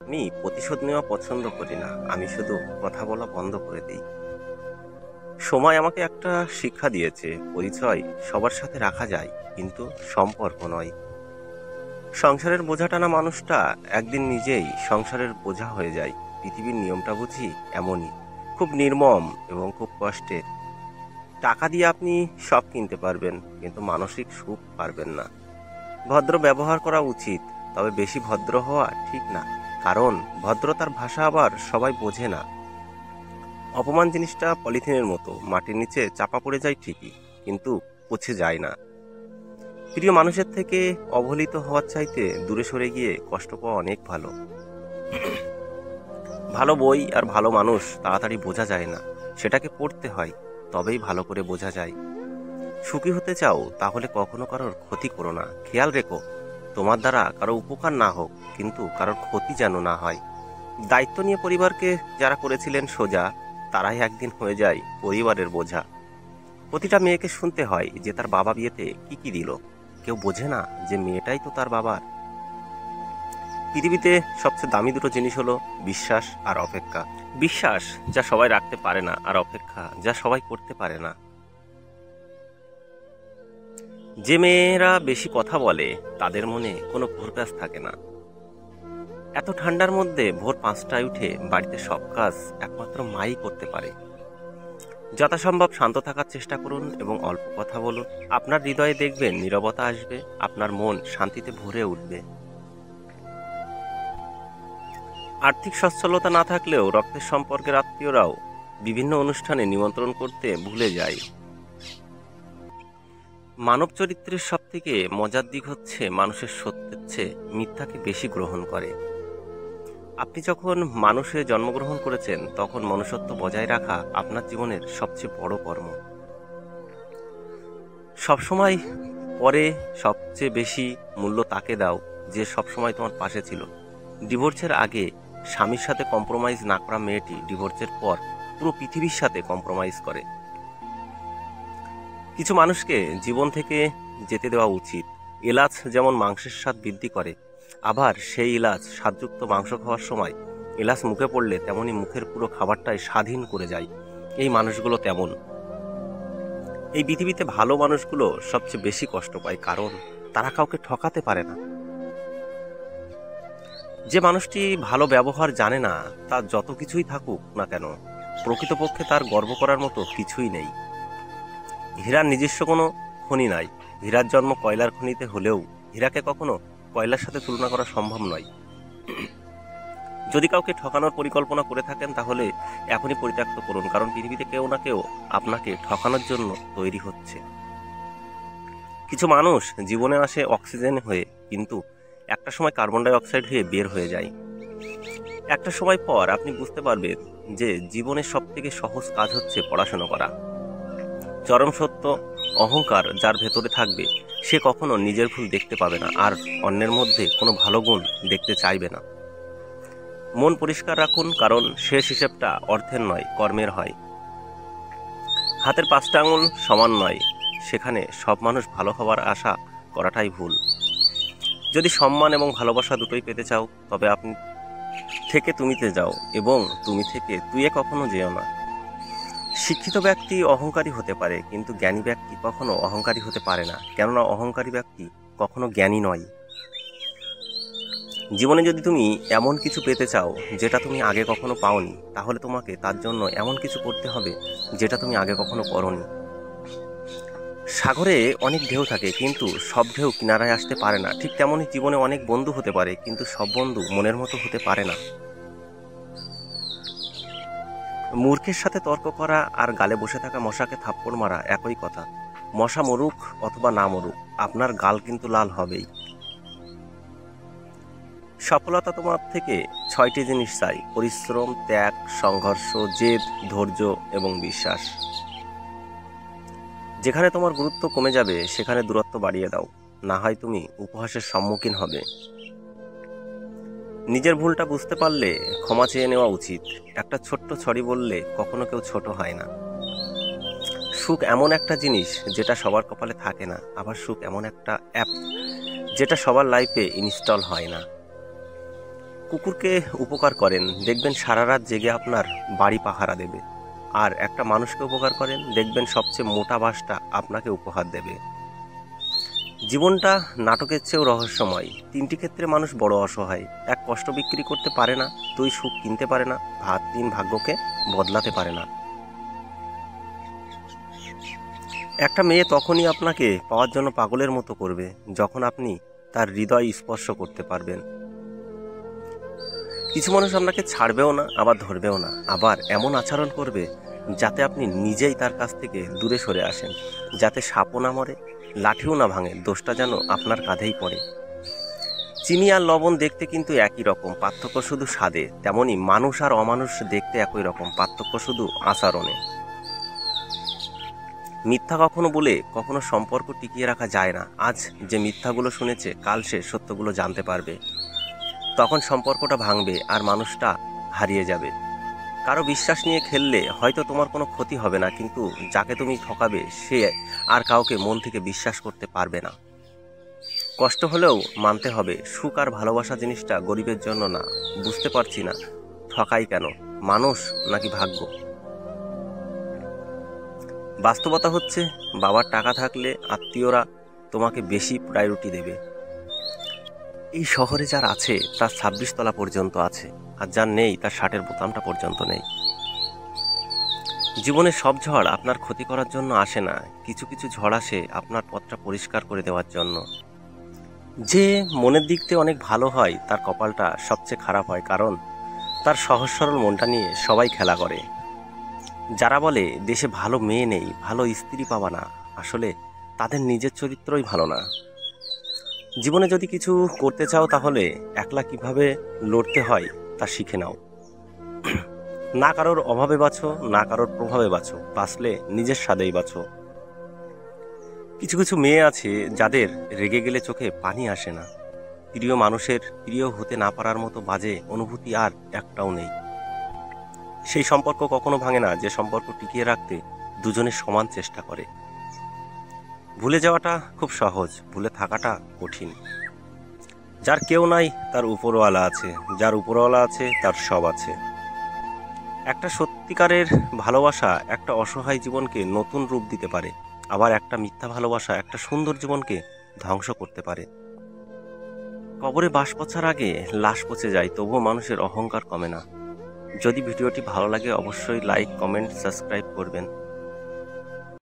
আমি প্রতিশোধ নেওয়া পছন্দ করি না, আমি শুধু কথা বলা বন্ধ করে দিই। সময় আমাকে একটা শিক্ষা দিয়েছে, পরিচয় সবার সাথে রাখা যায়, কিন্তু সম্পর্ক নয়। সংসারের বোঝা টানা মানুষটা একদিন নিজেই সংসারের বোঝা হয়ে যায়। পৃথিবীর নিয়মটা বুঝি এমনই, খুব নির্মম এবং খুব কষ্টের। টাকা দিয়ে আপনি সব কিনতে পারবেন, কিন্তু মানসিক সুখ পারবেন না। ভদ্র ব্যবহার করা উচিত, তবে বেশি ভদ্র হওয়া ঠিক না, কারণ ভদ্রতার ভাষা আবার সবাই বোঝে না। অপমান জিনিসটা পলিথিনের মতো, মাটির নিচে চাপা পড়ে যায় ঠিকই, কিন্তু পচে যায় না। প্রিয় মানুষের থেকে অবহেলিত হওয়ার চাইতে দূরে সরে গিয়ে কষ্ট পাওয়া অনেক ভালো। ভালো বই আর ভালো মানুষ তাড়াতাড়ি বোঝা যায় না, সেটাকে পড়তে হয়, তবেই ভালো করে বোঝা যায়। সুখী হতে চাও তাহলে কখনো কারোর ক্ষতি করো না। খেয়াল রেখো তোমার দ্বারা কারো উপকার না হোক, কিন্তু কারোর ক্ষতি যেন না হয়। দায়িত্ব নিয়ে পরিবারকে যারা করেছিলেন সোজা, তারাই একদিন হয়ে যায় পরিবারের বোঝা। প্রতিটা মেয়েকে শুনতে হয় যে তার বাবা বিয়েতে কি কি দিল, কেউ বোঝে না যে মেয়েটাই তো তার বাবার। পৃথিবীতে সবচেয়ে দামি দুটো জিনিস হলো বিশ্বাস আর অপেক্ষা। বিশ্বাস যা সবাই রাখতে পারে না, আর অপেক্ষা যা সবাই করতে পারে না। যে মেয়েরা বেশি কথা বলে তাদের মনে কোনো ভোরপ্যাঁচ থাকে না। এত ঠান্ডার মধ্যে ভোর 5টায় উঠে বাড়িতে সব কাজ একমাত্র মাই করতে পারে। যথাসম্ভব শান্ত থাকার চেষ্টা করুন এবং অল্প কথা বলুন। আপনার হৃদয়ে দেখবেন নীরবতা আসবে, আপনার মন শান্তিতে ভরে উঠবে। আর্থিক সচ্ছলতা না থাকলেও রক্তের সম্পর্কের আত্মীয়রাও বিভিন্ন অনুষ্ঠানে নিমন্ত্রণ করতে ভুলে যায়। মানব চরিত্রের সবথেকে মজার দিক হচ্ছে মানুষের সত্যের চেয়ে মিথ্যাকে বেশি গ্রহণ করে। আপনি যখন মানুষে জন্মগ্রহণ করেছেন, তখন মনুষ্যত্ব বজায় রাখা আপনার জীবনের সবচেয়ে বড় কর্ম। সবসময় পরে সবচেয়ে বেশি মূল্য তাকে দাও যে সবসময় তোমার পাশে ছিল। ডিভোর্সের আগে স্বামীর সাথে কম্প্রোমাইজ না করা মেয়েটি ডিভোর্সের পর পুরো পৃথিবীর সাথে কম্প্রোমাইজ করে। কিছু মানুষকে জীবন থেকে যেতে দেওয়া উচিত। এলাচ যেমন মাংসের স্বাদ বৃদ্ধি করে, আবার সেই এলাচ স্বাদযুক্ত মাংস খাওয়ার সময় এলাচ মুখে পড়লে তেমনি মুখের পুরো খাবারটাই স্বাধীন করে যায়। এই মানুষগুলো তেমন। এই পৃথিবীতে ভালো মানুষগুলো সবচেয়ে বেশি কষ্ট পায়, কারণ তারা কাউকে ঠকাতে পারে না। যে মানুষটি ভালো ব্যবহার জানে না, তার যত কিছুই থাকুক না কেন, প্রকৃতপক্ষে তার গর্ব করার মতো কিছুই নেই। হীরার নিজস্ব কোনো খনি নাই। হীরার জন্ম কয়লার খনিতে হলেও হীরাকে কখনো কয়লার সাথে তুলনা করা সম্ভব নয়। যদি কাউকে ঠকানোর পরিকল্পনা করে থাকেন, তাহলে এখনই পরিত্যক্ত করুন, কারণ পৃথিবীতে কেউ না কেউ আপনাকে ঠকানোর জন্য তৈরি হচ্ছে। কিছু মানুষ জীবনে আসে অক্সিজেন হয়ে, কিন্তু একটা সময় কার্বন ডাই অক্সাইড হয়ে বের হয়ে যায়। একটা সময় পর আপনি বুঝতে পারবেন যে জীবনের সবথেকে সহজ কাজ হচ্ছে পড়াশোনা করা। চরম সত্য, অহংকার যার ভেতরে থাকবে, সে কখনো নিজের ভুল দেখতে পাবে না, আর অন্যের মধ্যে কোনো ভালো গুণ দেখতে চাইবে না। মন পরিষ্কার রাখুন, কারণ শেষ হিসেবটা অর্থের নয়, কর্মের হয়। হাতের 5টা আঙুল সমান নয়, সেখানে সব মানুষ ভালো হওয়ার আশা করাটাই ভুল। যদি সম্মান এবং ভালোবাসা দুটোই পেতে চাও, তবে আপনি থেকে তুমিতে যাও, এবং তুমি থেকে তুইয়ে কখনো যেও না। শিক্ষিত ব্যক্তি অহংকারী হতে পারে, কিন্তু জ্ঞানী ব্যক্তি কখনো অহংকারী হতে পারে না, কেননা অহংকারী ব্যক্তি কখনো জ্ঞানী নয়। জীবনে যদি তুমি এমন কিছু পেতে চাও যেটা তুমি আগে কখনো পাওনি, তাহলে তোমাকে তার জন্য এমন কিছু করতে হবে যেটা তুমি আগে কখনো করোনি। সাগরে অনেক ঢেউ থাকে, কিন্তু সব ঢেউ কিনারায় আসতে পারে না। ঠিক তেমনই জীবনে অনেক বন্ধু হতে পারে, কিন্তু সব বন্ধু মনের মতো হতে পারে না। মূর্খের সাথে তর্ক করা আর গালে বসে থাকা মশাকে থাপ্পড় মারা একই কথা। মশা মরুক অথবা না মরুক, আপনার গাল কিন্তু লাল হবেই। সফলতা তোমার থেকে 6টি জিনিস চাই: পরিশ্রম, ত্যাগ, সংঘর্ষ, জেদ, ধৈর্য এবং বিশ্বাস। যেখানে তোমার গুরুত্ব কমে যাবে, সেখানে দূরত্ব বাড়িয়ে দাও, না হয় তুমি উপহাসের সম্মুখীন হবে। নিজের ভুলটা বুঝতে পারলে ক্ষমা চেয়ে নেওয়া উচিত। একটা ছোট্ট সরি বললে কখনো কেউ ছোট হয় না। সুখ এমন একটা জিনিস যেটা সবার কপালে থাকে না, আবার সুখ এমন একটা অ্যাপ যেটা সবার লাইফে ইনস্টল হয় না। কুকুরকে উপকার করেন, দেখবেন সারা রাত জেগে আপনার বাড়ি পাহারা দেবে। আর একটা মানুষকে উপকার করেন, দেখবেন সবচেয়ে মোটা বাসটা আপনাকে উপহার দেবে। জীবনটা নাটকের চেয়েও রহস্যময়। 3টি ক্ষেত্রে মানুষ বড় অসহায়। 1, কষ্ট বিক্রি করতে পারে না। 2, সুখ কিনতে পারে না। 3, ভাগ্যকে বদলাতে পারে না। একটা মেয়ে তখনই আপনাকে পাওয়ার জন্য পাগলের মতো করবে যখন আপনি তার হৃদয় স্পর্শ করতে পারবেন। কিছু মানুষ আপনাকে ছাড়বেও না, আবার ধরবেও না, আবার এমন আচরণ করবে যাতে আপনি নিজেই তার কাছ থেকে দূরে সরে আসেন, যাতে সাপও না মরে, লাঠিও না ভাঙে, দোষটা যেন আপনার কাঁধেই পড়ে। চিনি আর লবণ দেখতে কিন্তু একই রকম, পার্থক্য শুধু স্বাদে। তেমনি মানুষ আর অমানুষ দেখতে একই রকম, পার্থক্য শুধু আচরণে। মিথ্যা কখনো বলে কখনো সম্পর্ক টিকিয়ে রাখা যায় না। আজ যে মিথ্যাগুলো শুনেছে, কাল সে সত্যগুলো জানতে পারবে। তখন সম্পর্কটা ভাঙবে আর মানুষটা হারিয়ে যাবে। কারো বিশ্বাস নিয়ে খেললে হয়তো তোমার কোনো ক্ষতি হবে না, কিন্তু যাকে তুমি ঠকাবে সে আর কাউকে মন থেকে বিশ্বাস করতে পারবে না। কষ্ট হলেও মানতে হবে, সুখ আর ভালোবাসা জিনিসটা গরিবের জন্য না। বুঝতে পারছি না ঠকাই কেন, মানুষ নাকি ভাগ্য? বাস্তবতা হচ্ছে, বাবার টাকা থাকলে আত্মীয়রা তোমাকে বেশি প্রায়োরিটি দেবে। এই শহরে যার আছে তার 26 তলা পর্যন্ত আছে, আর যার নেই তার শার্টের বোতামটা পর্যন্ত নেই। জীবনের সব ঝড় আপনার ক্ষতি করার জন্য আসে না, কিছু কিছু ঝড় আসে আপনার পথটা পরিষ্কার করে দেওয়ার জন্য। যে মনের দিক থেকে অনেক ভালো হয় তার কপালটা সবচেয়ে খারাপ হয়, কারণ তার সহজ সরল মনটা নিয়ে সবাই খেলা করে। যারা বলে দেশে ভালো মেয়ে নেই, ভালো স্ত্রী পাবা না, আসলে তাদের নিজের চরিত্রই ভালো না। জীবনে যদি কিছু করতে চাও তাহলে একলা কিভাবে লড়তে হয় তা শিখে নাও। না কারোর অভাবে বাঁচো, না কারোর প্রভাবে বাঁচো, বাঁচলে নিজের স্বাদেই বাঁচো। কিছু কিছু মেয়ে আছে যাদের রেগে গেলে চোখে পানি আসে না। প্রিয় মানুষের প্রিয় হতে না পারার মতো বাজে অনুভূতি আর একটাও নেই। সেই সম্পর্ক কখনো ভাঙে না যে সম্পর্ক টিকিয়ে রাখতে দুজনে সমান চেষ্টা করে। ভুলে যাওয়াটা খুব সহজ, ভুলে থাকাটা কঠিন। যার কেউ নাই তার উপরওয়ালা আছে, যার উপরওয়ালা আছে তার সব আছে। একটা সত্যিকারের ভালোবাসা একটা অসহায় জীবনকে নতুন রূপ দিতে পারে, আবার একটা মিথ্যা ভালোবাসা একটা সুন্দর জীবনকে ধ্বংস করতে পারে। কবরে বাস পচার আগে লাশ পচে যায়, তবুও মানুষের অহংকার কমে না। যদি ভিডিওটি ভালো লাগে অবশ্যই লাইক, কমেন্ট, সাবস্ক্রাইব করবেন।